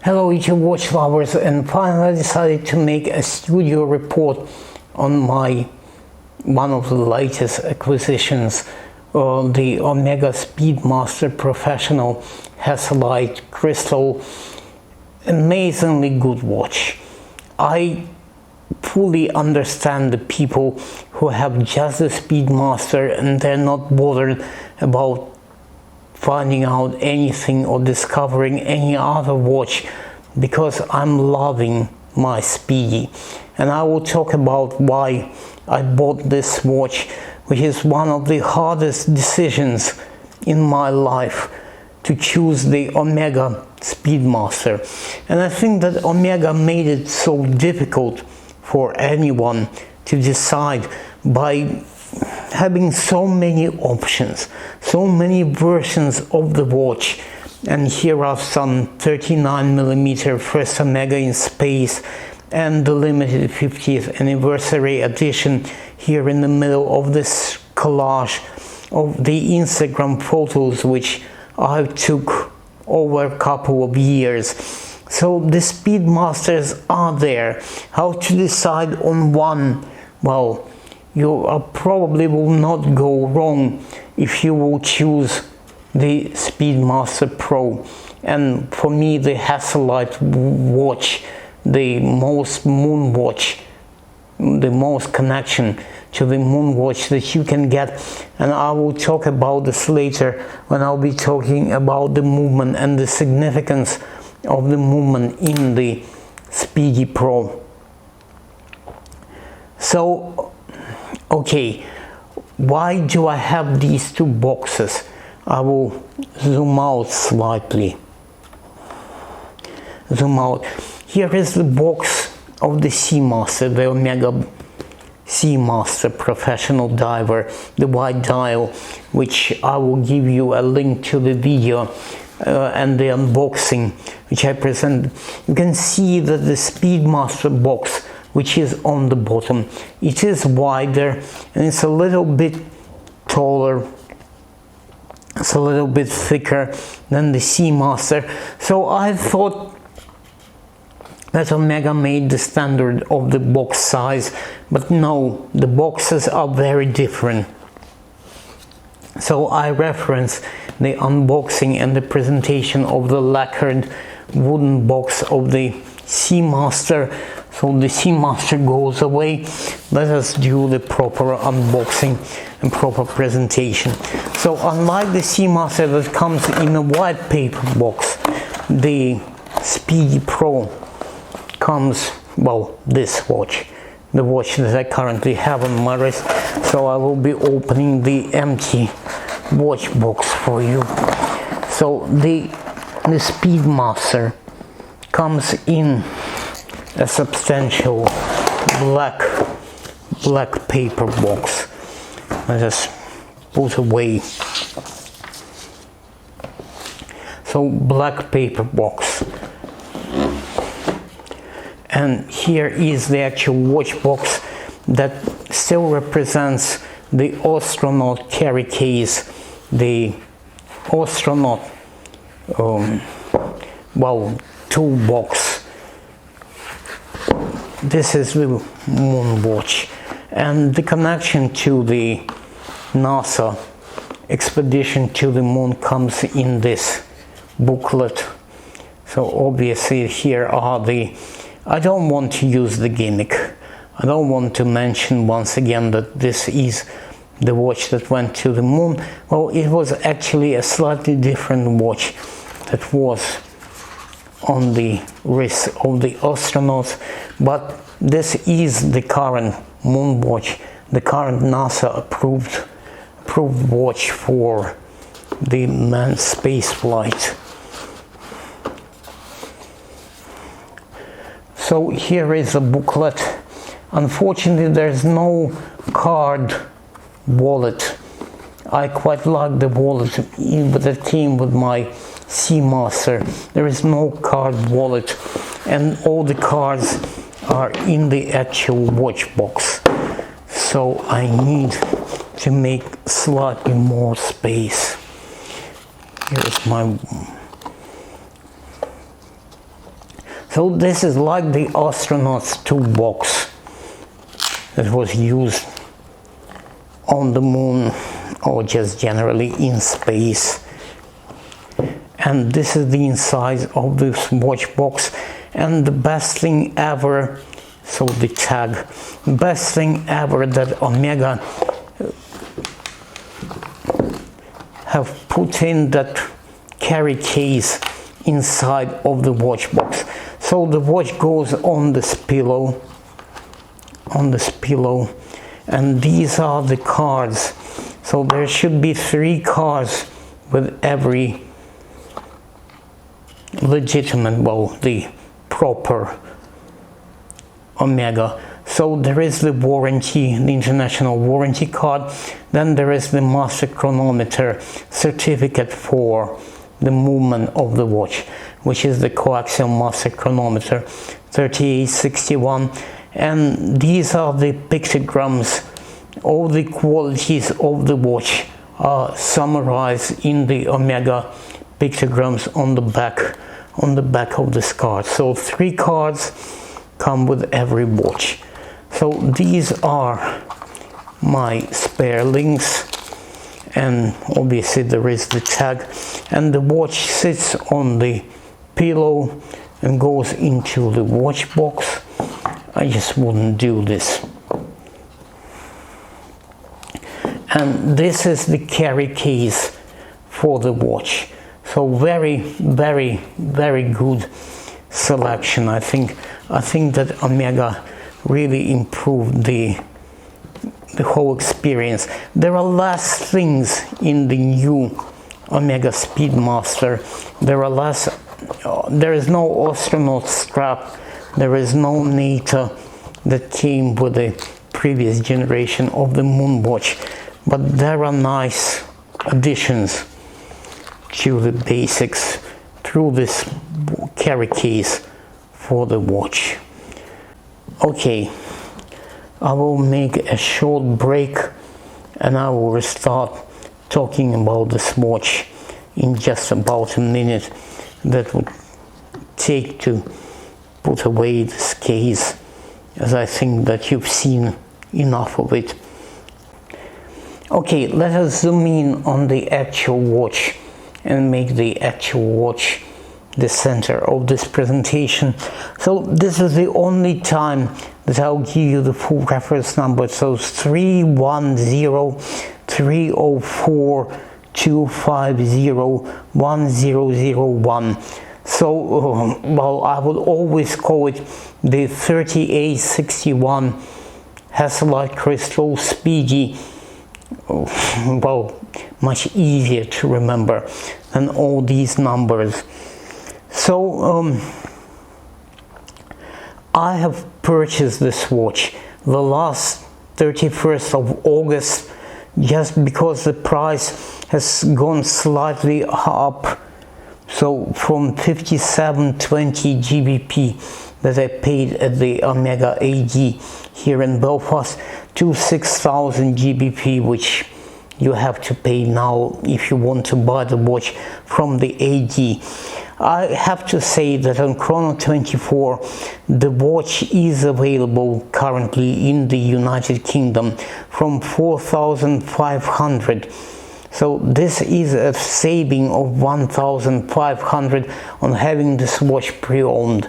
Hello YouTube watch lovers, and finally I decided to make a studio report on one of the latest acquisitions, the Omega Speedmaster Professional Hesalite Crystal. Amazingly good watch. I fully understand the people who have just the Speedmaster and they're not bothered about finding out anything or discovering any other watch, because I'm loving my Speedy. And I will talk about why I bought this watch, which is one of the hardest decisions in my life, to choose the Omega Speedmaster. And I think that Omega made it so difficult for anyone to decide by having so many options, so many versions of the watch. And here are some 39mm first Omega in space and the limited 50th anniversary edition here in the middle of this collage of the Instagram photos which I took over a couple of years. So the Speedmasters are there. How to decide on one? Well, you probably will not go wrong if you will choose the Speedmaster Pro. And for me, the hesalite watch, the most moon watch, the most connection to the moon watch that you can get. And I will talk about this later when I'll be talking about the movement and the significance of the movement in the Speedy Pro. So, okay, why do I have these two boxes? I will zoom out slightly. Zoom out. Here is the box of the Seamaster, the Omega Seamaster Professional Diver, the white dial, which I will give you a link to the video and the unboxing which I presented. You can see that the Speedmaster box, which is on the bottom, it is wider and it's a little bit taller, it's a little bit thicker than the Seamaster. So I thought that Omega made the standard of the box size, but no, the boxes are very different. So I reference the unboxing and the presentation of the lacquered wooden box of the Seamaster. So the Seamaster goes away. Let us do the proper unboxing and proper presentation. So unlike the Seamaster that comes in a white paper box, the Speedy Pro comes, well, this watch, the watch that I currently have on my wrist. So I will be opening the empty watch box for you. So the Speedmaster comes in a substantial black paper box. Let us put away. So black paper box, and here is the actual watch box that still represents the astronaut carry case, the astronaut toolbox. This is the moon watch, and the connection to the NASA expedition to the moon comes in this booklet. So obviously here are the, I don't want to use the gimmick. I don't want to mention once again that this is the watch that went to the moon. Well, it was actually a slightly different watch that was on the wrist of the astronauts, but this is the current moon watch, the current NASA approved watch for the manned space flight. So here is a booklet. Unfortunately, there's no card wallet. I quite like the wallet that came with my Seamaster. There is no card wallet, and all the cards are in the actual watch box. So I need to make slightly more space. Here's my So this is like the astronaut's toolbox that was used on the moon or just generally in space. And this is the inside of this watch box. And the best thing ever, so the tag, best thing ever that Omega have put in that carry case inside of the watch box. So the watch goes on this pillow, and these are the cards. So there should be 3 cards with every legitimate, well, the proper Omega. So there is the warranty, the international warranty card, then there is the master chronometer certificate for the movement of the watch, which is the coaxial master chronometer 3861, and these are the pictograms. All the qualities of the watch are summarized in the Omega pictograms on the back of this card. So 3 cards come with every watch. So these are my spare links, and obviously there is the tag, and the watch sits on the pillow and goes into the watch box. I just wouldn't do this. And this is the carry case for the watch. So very, very, very good selection. I think that Omega really improved the whole experience. There are less things in the new Omega Speedmaster. There is no astronaut strap. There is no NATO that came with the previous generation of the Moon watch. But there are nice additions to the basics through this carry case for the watch. Okay, I will make a short break and I will start talking about this watch in just about a minute. That would take to put away this case, as I think that you've seen enough of it. Okay, let us zoom in on the actual watch and make the actual watch the center of this presentation. So this is the only time that I'll give you the full reference number. So it's 310-304-250-1001. So, well, I would always call it the 3861 hesalite crystal Speedy. Well, much easier to remember than all these numbers. So I have purchased this watch the last 31st of August, just because the price has gone slightly up. So from 5720 GBP that I paid at the Omega AD here in Belfast to 6000 GBP, which you have to pay now if you want to buy the watch from the AD. I have to say that on Chrono24 the watch is available currently in the United Kingdom from 4,500. So this is a saving of 1,500 on having this watch pre-owned.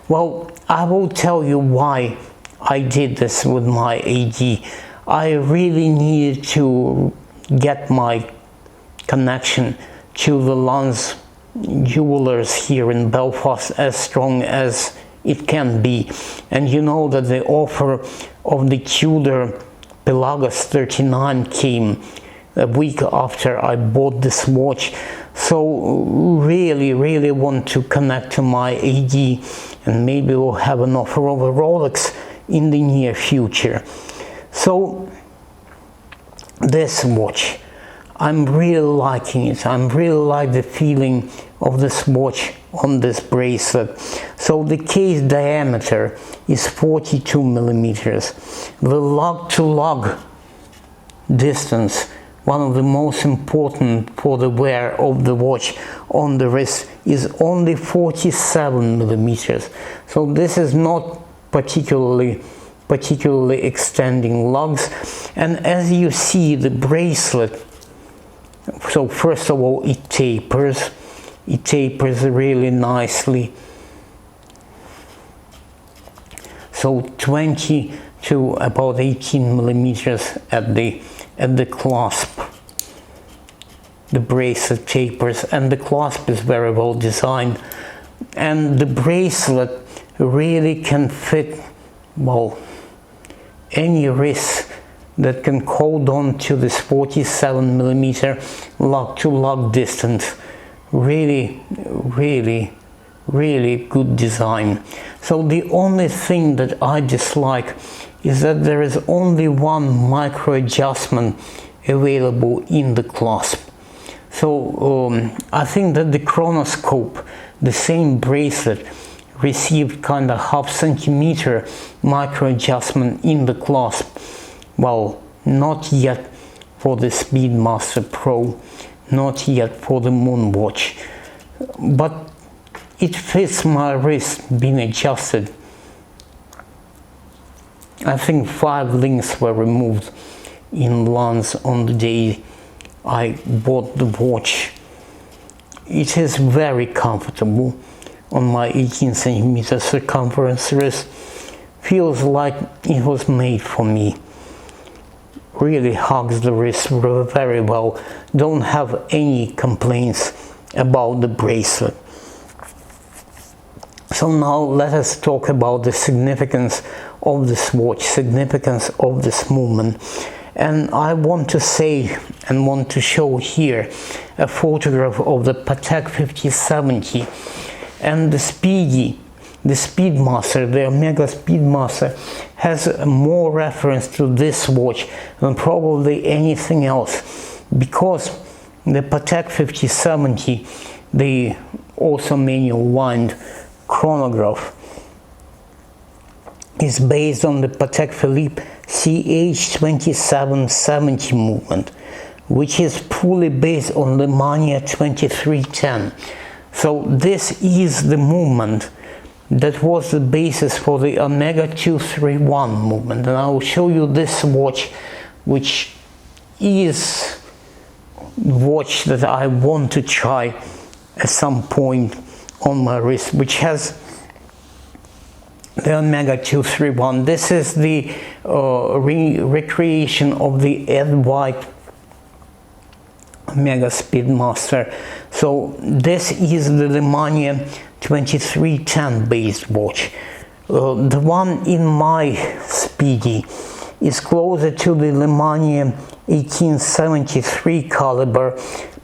Well, I will tell you why I did this with my AD. I really needed to get my connection to the Lance jewelers here in Belfast as strong as it can be. And you know that the offer of the Tudor Pelagus 39 came a week after I bought this watch. So really want to connect to my AD, and maybe we'll have an offer of a Rolex in the near future. So this watch, I'm really liking it. I really like the feeling of this watch on this bracelet. So the case diameter is 42 millimeters. The lug to lug distance one of the most important for the wear of the watch on the wrist, is only 47 millimeters. So this is not particularly extending lugs. And as you see, the bracelet, so first of all, it tapers really nicely. So 20 to about 18 millimeters at the clasp. The bracelet tapers, and the clasp is very well designed, and the bracelet really can fit, well, any wrist that can hold on to this 47 millimeter lug to lug distance. Really good design. So the only thing that I dislike is that there is only one micro adjustment available in the clasp. So I think that the chronoscope, the same bracelet, received kind of ½ centimeter micro adjustment in the clasp. Well, not yet for the Speedmaster Pro, not yet for the Moon watch, but it fits my wrist being adjusted. I think 5 links were removed in lance on the day I bought the watch. It is very comfortable on my 18 centimeter circumference wrist. Feels like it was made for me. Really hugs the wrist very well. Don't have any complaints about the bracelet. So now let us talk about the significance of this watch, significance of this movement. And I want to say and want to show here a photograph of the Patek 5070 and the Speedy, the Speedmaster, the Omega Speedmaster, has more reference to this watch than probably anything else, because the Patek 5070, the also manual wind chronograph, is based on the Patek Philippe CH2770 movement, which is fully based on the Mania 2310. So this is the movement that was the basis for the Omega 231 movement, and I will show you this watch, which is the watch that I want to try at some point on my wrist, which has the Omega 231. This is the recreation of the Ed White Omega Speedmaster. So this is the Mania 2310 based watch. The one in my Speedy is closer to the Mania 1873 caliber,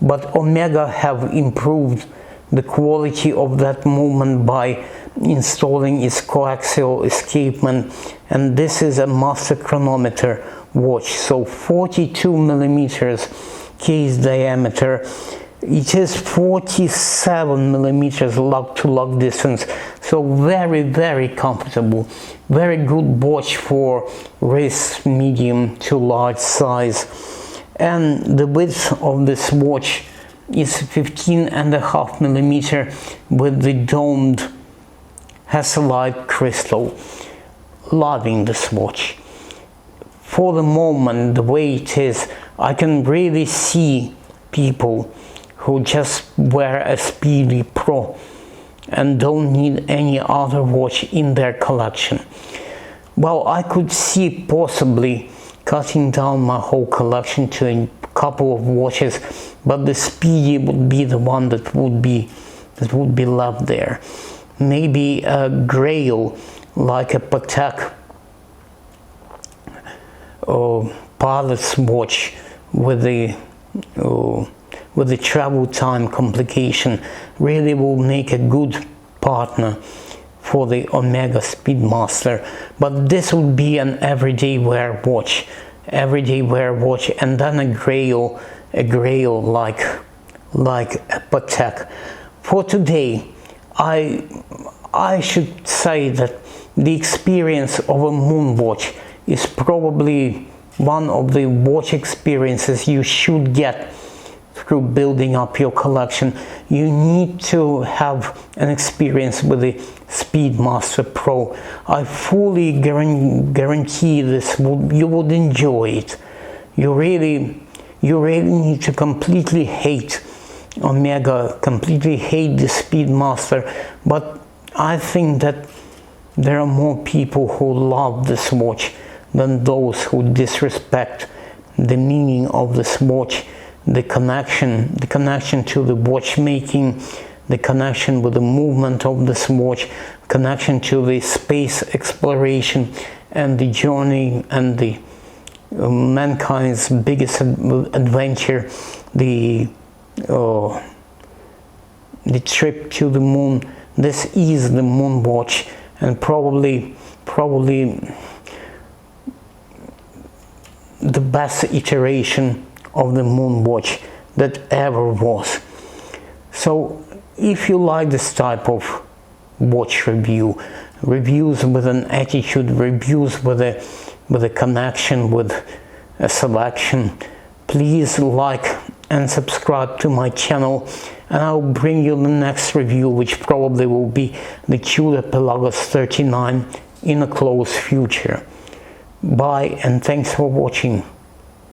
but Omega have improved the quality of that movement by installing its coaxial escapement, and this is a master chronometer watch, so 42 millimeters case diameter. It is 47 millimeters lug to lug distance, so very comfortable, very good watch for wrist medium to large size. And the width of this watch is 15.5 millimeter with the domed hesalite crystal. Loving this watch. For the moment, the way it is, I can really see people who just wear a Speedy Pro and don't need any other watch in their collection. Well, I could see possibly cutting down my whole collection to a couple of watches, but the Speedy would be the one that would be left there. Maybe a Grail like a Patek pilot's watch with the travel time complication really will make a good partner for the Omega Speedmaster. But this would be an everyday wear watch, and then a Grail like a Patek. For today, I should say that the experience of a moon watch is probably of the watch experiences you should get through building up your collection. You need to have an experience with the Speedmaster Pro. I fully guarantee you would enjoy it. You really need to completely hate Omega, completely hate the Speedmaster, but I think that there are more people who love this watch than those who disrespect the meaning of this watch, the connection to the watchmaking, the connection with the movement of this watch, connection to the space exploration and the journey and the mankind's biggest adventure, the trip to the moon. This is the moon watch, and probably the best iteration of the moon watch that ever was. So if you like this type of watch reviews with an attitude, reviews with a connection, with a selection, please like and subscribe to my channel, and I'll bring you the next review, which probably will be the Tudor Pelagos 39 in a close future. Bye, and thanks for watching.